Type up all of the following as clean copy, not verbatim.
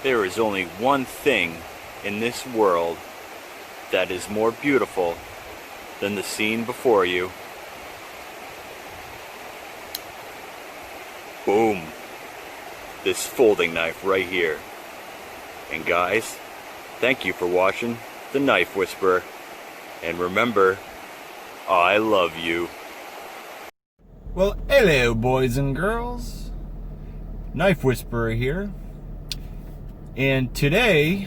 There is only one thing in this world that is more beautiful than the scene before you. Boom. This folding knife right here. And guys, thank you for watching The Knife Whisperer. And remember, I love you. Well, hello boys and girls. Knife Whisperer here. And today,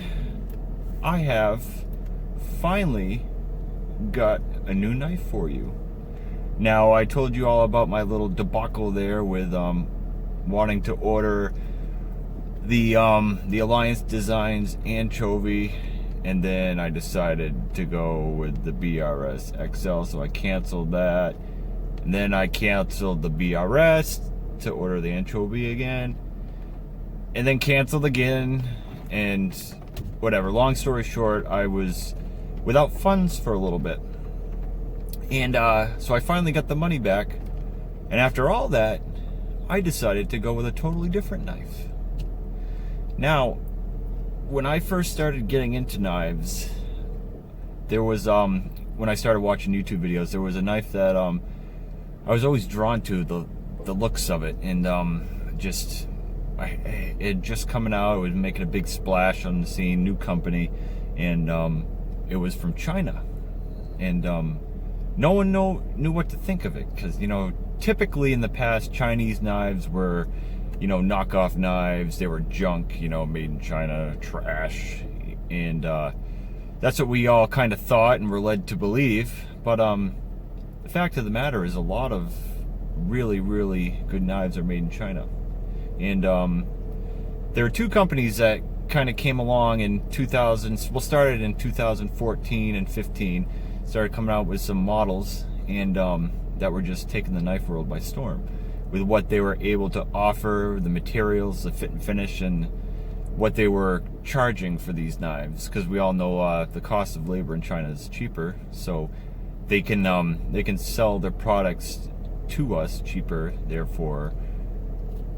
I have finally got a new knife for you. Now, I told you all about my little debacle there with wanting to order the Alliance Designs Anchovy, and then I decided to go with the BRS XL, so I canceled that. And then I canceled the BRS to order the Anchovy again, and then canceled again, and whatever. Long story short, I was without funds for a little bit. And so I finally got the money back. And after all that, I decided to go with a totally different knife. Now, when I first started getting into knives, there was, when I started watching YouTube videos, there was a knife that I was always drawn to, the looks of it. And it just coming out, it was making a big splash on the scene, new company. And it was from China. And no one knew what to think of it, because, you know, typically in the past, Chinese knives were, you know, knockoff knives. They were junk, you know, made in China, trash. And that's what we all kind of thought and were led to believe. But the fact of the matter is, a lot of really, really good knives are made in China. And there are two companies that kind of came along in started in 2014 and 15, started coming out with some models, and that were just taking the knife world by storm with what they were able to offer, the materials, the fit and finish, and what they were charging for these knives. Because we all know the cost of labor in China is cheaper, so they can sell their products to us cheaper. Therefore,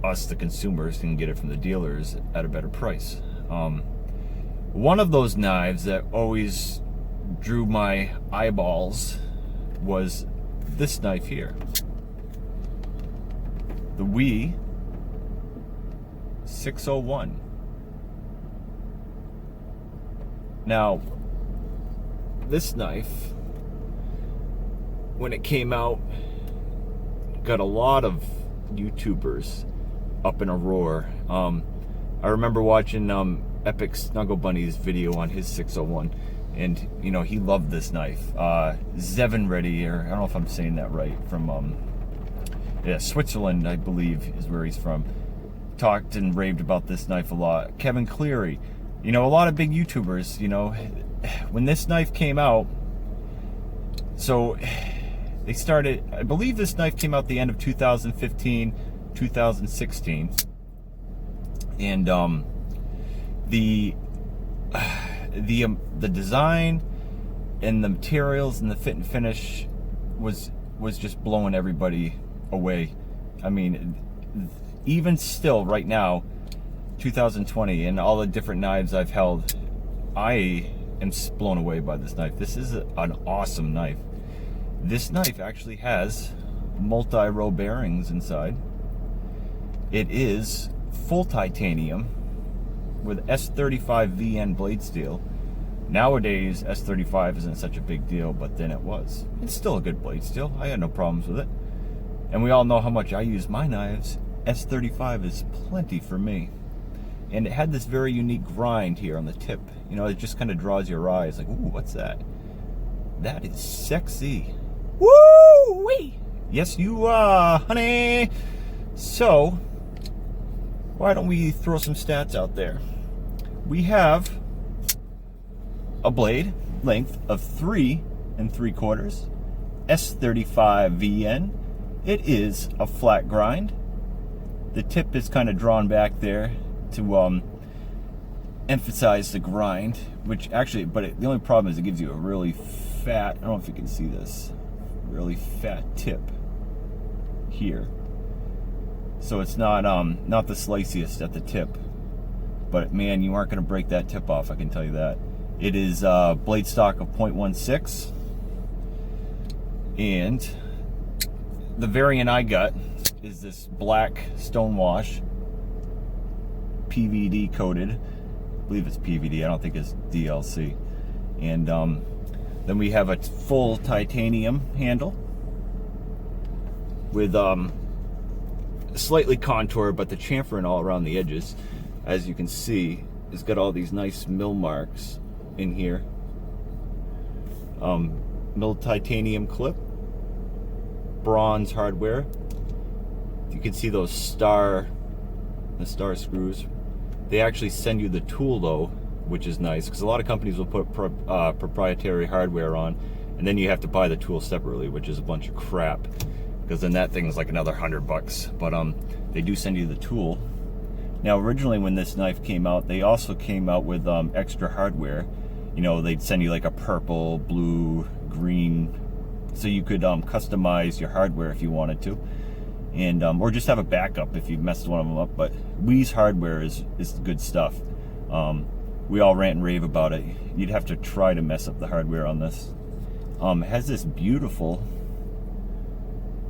us, the consumers, can get it from the dealers at a better price. One of those knives that always drew my eyeballs was this knife here, the WE 601. Now, this knife, when it came out, got a lot of YouTubers up in a roar. I remember watching Epic Snuggle Bunny's video on his 601, and you know, he loved this knife. Zevin Ready, or I don't know if I'm saying that right, from Switzerland, I believe, is where he's from, talked and raved about this knife a lot. Kevin Cleary, you know, a lot of big YouTubers. You know, when this knife came out, so they started, I believe this knife came out the end of 2015, 2016, and the design and the materials and the fit and finish was just blowing everybody away. I mean, even still right now, 2020, and all the different knives I've held, I am blown away by this knife. This is an awesome knife. This knife actually has multi-row bearings inside. It is full titanium with S35 VN blade steel. Nowadays, S35 isn't such a big deal, but then it was. It's still a good blade steel. I had no problems with it. And we all know how much I use my knives. S35 is plenty for me. And it had this very unique grind here on the tip. You know, it just kind of draws your eyes. Like, ooh, what's that? That is sexy. Woo-wee! Yes, you are, honey. So, why don't we throw some stats out there? We have a blade length of 3 3/4, S35 VN. It is a flat grind. The tip is kind of drawn back there to emphasize the grind, which actually, the only problem is it gives you a really fat, I don't know if you can see this, really fat tip here. So it's not the sliciest at the tip. but man, you aren't going to break that tip off, I can tell you that. It is blade stock of 0.16, and the variant I got is this black stonewash, PVD coated. I believe it's PVD, I don't think it's DLC. And then we have a full titanium handle with slightly contoured, but the chamfering all around the edges, as you can see, has got all these nice mill marks in here. Milled titanium clip, bronze hardware. You can see those the star screws. They actually send you the tool though, which is nice, because a lot of companies will put proprietary hardware on, and then you have to buy the tool separately, which is a bunch of crap, because then that thing's like another $100. But they do send you the tool. Now, originally when this knife came out, they also came out with extra hardware. You know, they'd send you like a purple, blue, green, so you could customize your hardware if you wanted to, and or just have a backup if you messed one of them up. But WE's hardware is good stuff. We all rant and rave about it. You'd have to try to mess up the hardware on this. It has this beautiful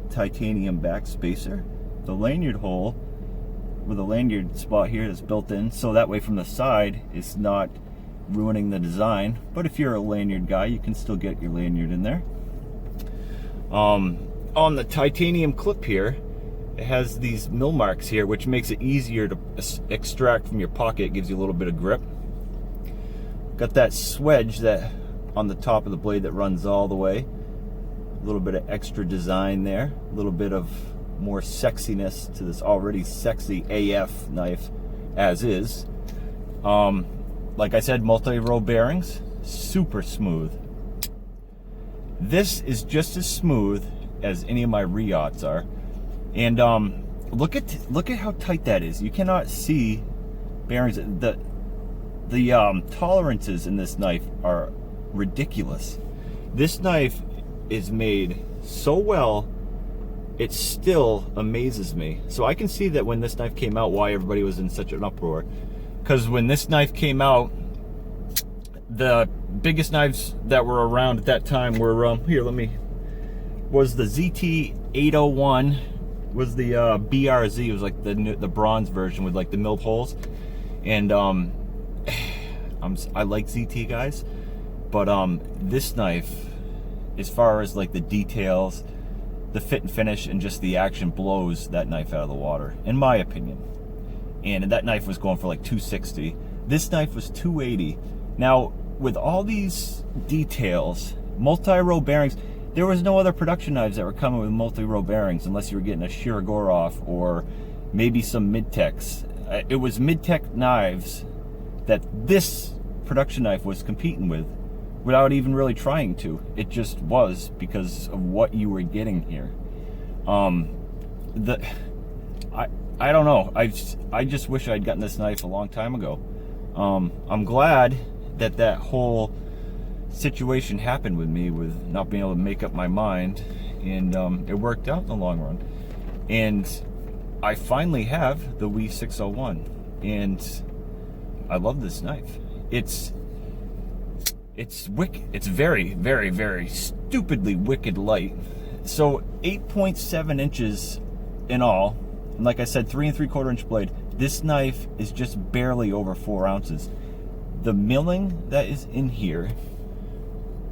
titanium back spacer, the lanyard hole with a lanyard spot here that's built in, so that way from the side it's not ruining the design. But if you're a lanyard guy, you can still get your lanyard in there. On the titanium clip here, it has these mill marks here, which makes it easier to extract from your pocket. It gives you a little bit of grip. Got that swedge that on the top of the blade that runs all the way. A little bit of extra design there. A little bit of more sexiness to this already sexy AF knife as is. Like I said, multi-row bearings, super smooth. This is just as smooth as any of my Riots are. And look at how tight that is. You cannot see bearings. The tolerances in this knife are ridiculous. This knife is made so well, it still amazes me. So I can see that when this knife came out, why everybody was in such an uproar. Because when this knife came out, the biggest knives that were around at that time were was the ZT-801, was the BRZ. It was like the bronze version with like the milled holes. And I like ZT guys, but this knife, as far as like the details, the fit and finish, and just the action, blows that knife out of the water, in my opinion. And that knife was going for like $260. This knife was $280. Now, with all these details, multi-row bearings, there was no other production knives that were coming with multi-row bearings unless you were getting a Shirogorov or maybe some Midtechs. It was Midtech knives that this production knife was competing with without even really trying to. It just was, because of what you were getting here. I don't know. I just wish I'd gotten this knife a long time ago. I'm glad that whole situation happened with me, with not being able to make up my mind, and it worked out in the long run. And I finally have the WE 601, and I love this knife. It's wicked. It's very, very, very stupidly wicked light. So 8.7 inches in all, and like I said, 3 3/4 inch blade. This knife is just barely over 4 ounces. The milling that is in here,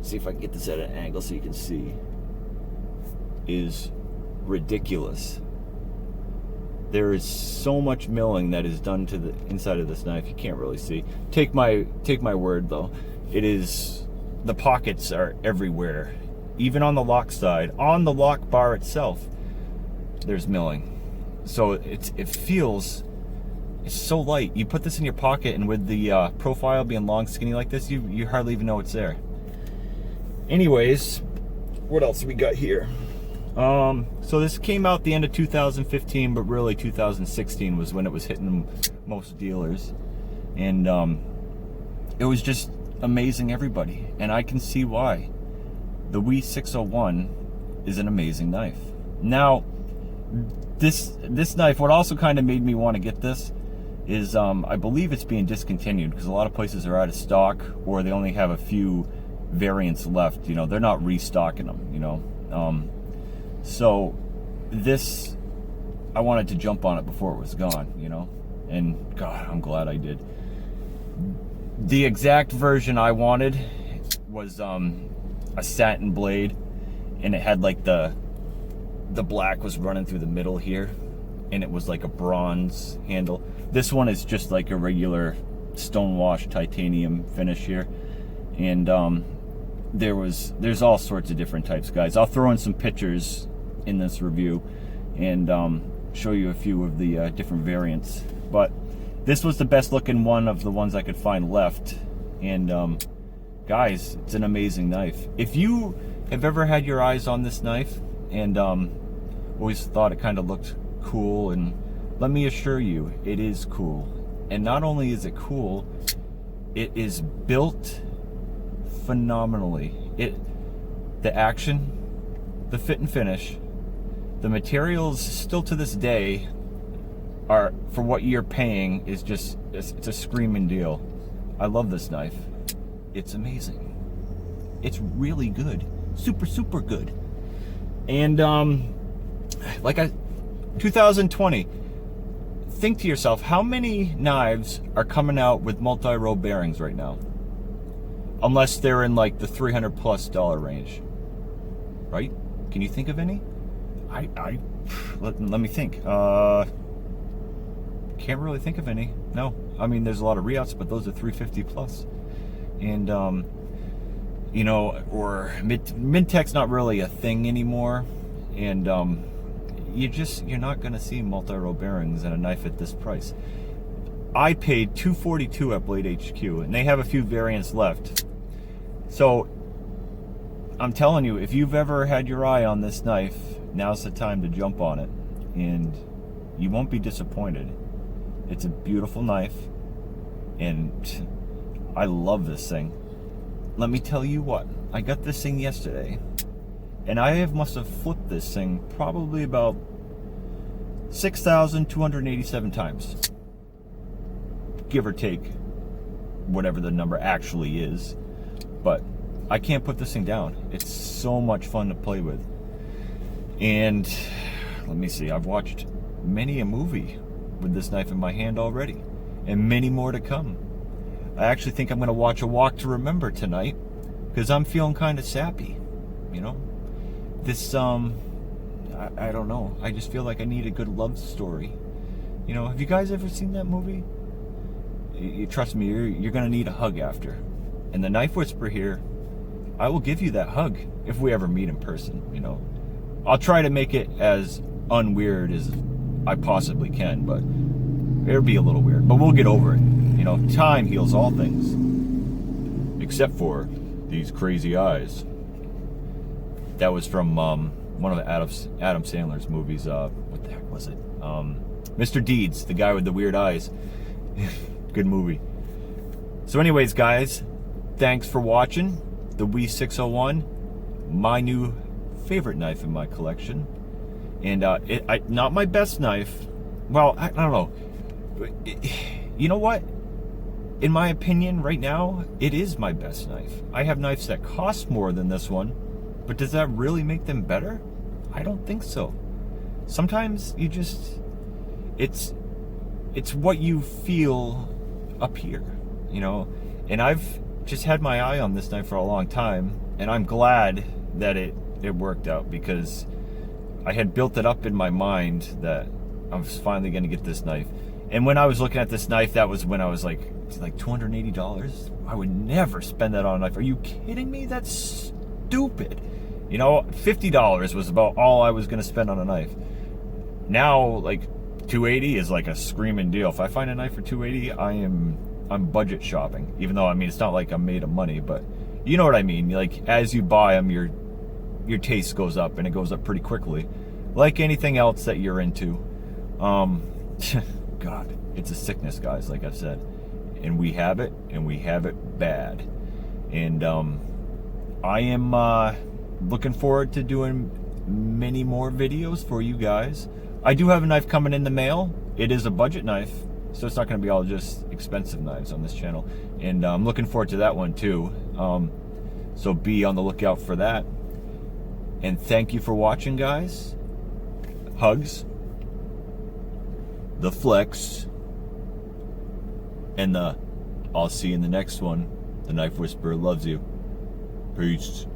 see if I can get this at an angle so you can see, is ridiculous. There is so much milling that is done to the inside of this knife. You can't really see. Take my word though. It is, the pockets are everywhere. Even on the lock side, on the lock bar itself, there's milling. So it feels, it's so light. You put this in your pocket, and with the profile being long, skinny like this, you hardly even know it's there. Anyways, what else we got here? So this came out the end of 2015, but really 2016 was when it was hitting most dealers. And it was just amazing everybody, and I can see why. The WE 601 is an amazing knife. Now, this knife, what also kind of made me want to get this is I believe it's being discontinued because a lot of places are out of stock, or they only have a few variants left. You know, they're not restocking them, you know. So this, I wanted to jump on it before it was gone, you know, and God, I'm glad I did. The exact version I wanted was a satin blade, and it had like the black was running through the middle here, and it was like a bronze handle. This one is just like a regular stonewash titanium finish here, and there's all sorts of different types, guys. I'll throw in some pictures in this review and show you a few of the different variants, but this was the best looking one of the ones I could find left. And guys, it's an amazing knife. If you have ever had your eyes on this knife and always thought it kind of looked cool, and let me assure you, it is cool. And not only is it cool, it is built phenomenally. The action, the fit and finish, the materials still to this day are, for what you're paying, is just, it's a screaming deal. I love this knife. It's amazing. It's really good. Super, super good. And 2020, think to yourself, how many knives are coming out with multi-row bearings right now? Unless they're in like the $300+ range, right? Can you think of any? Let me think. Can't really think of any. No, I mean, there's a lot of re-outs, but those are $350+. And you know, or mid-tech's not really a thing anymore. And you're not gonna see multi-row bearings in a knife at this price. I paid $242 at Blade HQ, and they have a few variants left. So I'm telling you, if you've ever had your eye on this knife, now's the time to jump on it, and you won't be disappointed. It's a beautiful knife, and I love this thing. Let me tell you what, I got this thing yesterday, and I must have flipped this thing probably about 6,287 times, give or take whatever the number actually is. But I can't put this thing down. It's so much fun to play with. And let me see, I've watched many a movie with this knife in my hand already, and many more to come. I actually think I'm going to watch A Walk to Remember tonight, because I'm feeling kind of sappy, you know. This I don't know, I just feel like I need a good love story, you know. Have you guys ever seen that movie? You trust me, you're going to need a hug after. And the Knife Whisperer here, I will give you that hug if we ever meet in person, you know. I'll try to make it as unweird as I possibly can, but it'll be a little weird. But we'll get over it. You know, time heals all things. Except for these crazy eyes. That was from one of the Adam Sandler's movies. What the heck was it? Mr. Deeds, the guy with the weird eyes. Good movie. So anyways, guys, thanks for watching the WE 601, my new favorite knife in my collection. And not my best knife. Well, I don't know. You know what? In my opinion, right now, it is my best knife. I have knives that cost more than this one, but does that really make them better? I don't think so. Sometimes you just, it's what you feel up here, you know. And I've just had my eye on this knife for a long time, and I'm glad that it worked out, because I had built it up in my mind that I was finally going to get this knife. And when I was looking at this knife, that was when I was like $280. I would never spend that on a knife. Are you kidding me? That's stupid. You know, $50 was about all I was going to spend on a knife. Now, like, $280 is like a screaming deal. If I find a knife for $280, I'm budget shopping. Even though, I mean, it's not like I'm made of money, but you know what I mean. Like, as you buy them, your taste goes up, and it goes up pretty quickly, like anything else that you're into. God, it's a sickness, guys, like I've said, and we have it, and we have it bad. And I am looking forward to doing many more videos for you guys. I do have a knife coming in the mail. It is a budget knife, So it's not going to be all just expensive knives on this channel. And I'm looking forward to that one too. So be on the lookout for that. And thank you for watching, guys. Hugs. The Flex. And I'll see you in the next one. The Knife Whisperer loves you. Peace.